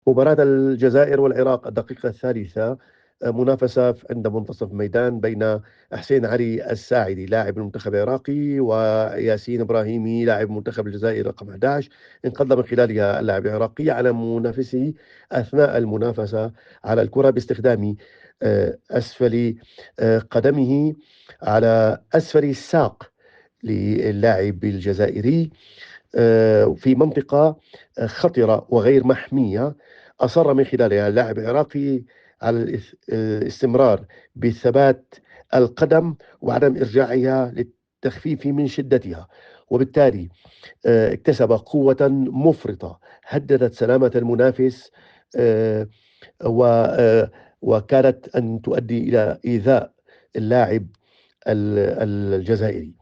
مباراة الجزائر والعراق الدقيقة الثالثة، منافسة عند منتصف الميدان بين حسين علي الساعدي لاعب المنتخب العراقي وياسين إبراهيمي لاعب المنتخب الجزائري رقم 11. انقض من خلالها اللاعب العراقي على منافسه أثناء المنافسة على الكرة باستخدام أسفل قدمه على أسفل الساق للاعب الجزائري في منطقة خطرة وغير محمية. أصر من خلالها اللاعب العراقي على الاستمرار بثبات القدم وعدم إرجاعها للتخفيف من شدتها، وبالتالي اكتسب قوة مفرطة هددت سلامة المنافس، آه، و وكانت أن تؤدي إلى إيذاء اللاعب الجزائري.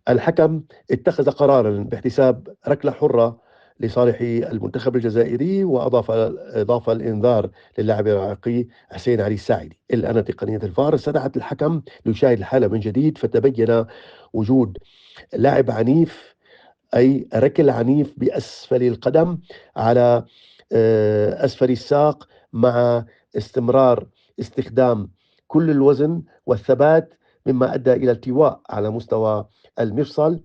الحكم اتخذ قرارا باحتساب ركلة حرة لصالح المنتخب الجزائري، أضاف الإنذار للاعب العراقي حسين علي الساعدي، إلا أن تقنية الفار استدعت الحكم ليشاهد الحالة من جديد، فتبين وجود لاعب عنيف، أي ركل عنيف بأسفل القدم على أسفل الساق، مع استمرار استخدام كل الوزن والثبات، مما أدى إلى التواء على مستوى المفصل،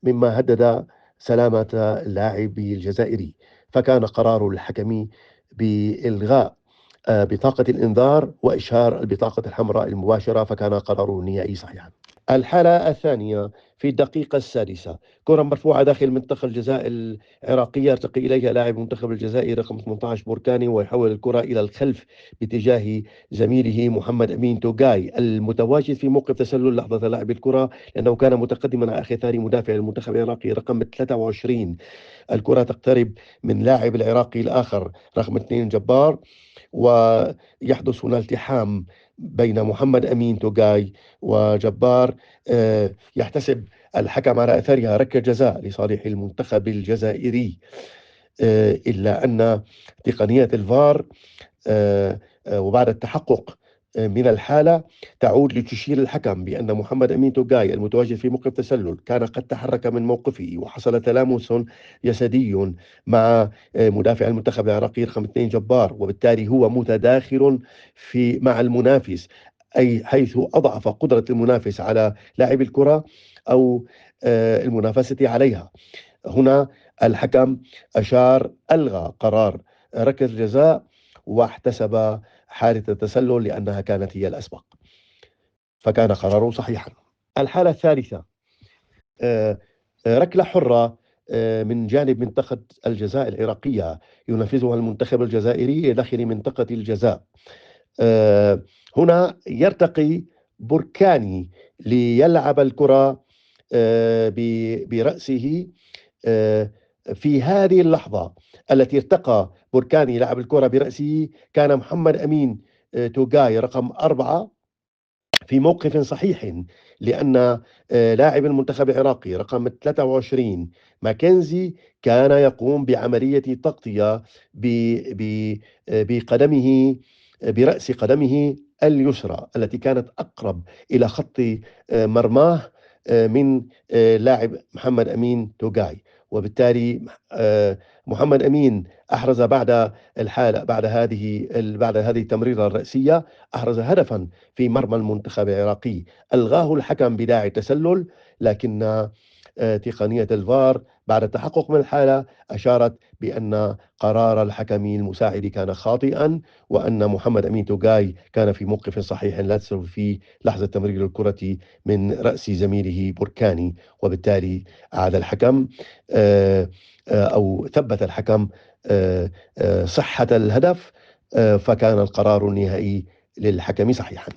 مما هدد سلامة اللاعب الجزائري. فكان قرار الحكم بإلغاء بطاقة الإنذار وإشهار البطاقة الحمراء المباشرة، فكان قراره النهائي صحيحا. الحالة الثانية في الدقيقة السادسة، كرة مرفوعة داخل منطقة الجزاء العراقية، يرتقي إليها لاعب المنتخب الجزائري رقم 18 بركاني، ويحول الكرة إلى الخلف باتجاه زميله محمد أمين توغاي المتواجد في موقف تسلل لحظة لعب الكرة، لأنه كان متقدما على أخي ثاني مدافع المنتخب العراقي رقم 23. الكرة تقترب من لاعب العراقي الآخر رقم 2 جبار، ويحدث هنا التحام بين محمد أمين توغاي وجبار. يحتسب الحكم على أثرها ركلة جزاء لصالح المنتخب الجزائري، إلا أن تقنية الفار وبعد التحقق من الحالة تعود لتشير الحكم بأن محمد أمين توغاي المتواجد في موقف تسلل كان قد تحرك من موقفه، وحصل تلامس جسدي مع مدافع المنتخب العراقي رقم 2 جبار، وبالتالي هو متداخل مع المنافس، أي حيث أضعف قدرة المنافس على لاعب الكرة أو المنافسة عليها. هنا الحكم ألغى قرار ركلة الجزاء واحتسب حادث التسلل لأنها كانت هي الأسبق، فكان قراره صحيحا. الحالة الثالثة، ركلة حرة من جانب منطقة الجزاء العراقية ينفذها المنتخب الجزائري داخل منطقة الجزاء. هنا يرتقي بركاني ليلعب الكرة برأسه. في هذه اللحظة التي ارتقى بركاني لعب الكرة برأسه، كان محمد أمين توغاي رقم 4 في موقف صحيح، لأن لاعب المنتخب العراقي رقم 23 ماكنزي كان يقوم بعملية تغطية بقدمه، برأس قدمه اليسرى التي كانت أقرب إلى خط مرماه من لاعب محمد أمين توغاي، وبالتالي محمد أمين أحرز بعد هذه التمريرة الرأسية، أحرز هدفا في مرمى المنتخب العراقي ألغاه الحكم بداعي التسلل، لكن تقنية الفار بعد التحقق من الحالة أشارت بأن قرار الحكم المساعد كان خاطئا، وأن محمد أمين توغاي كان في موقف صحيح لا تسبب فيه لحظة تمرير الكرة من رأس زميله بركاني، وبالتالي أعاد الحكم أو ثبت الحكم صحة الهدف، فكان القرار النهائي للحكم صحيحا.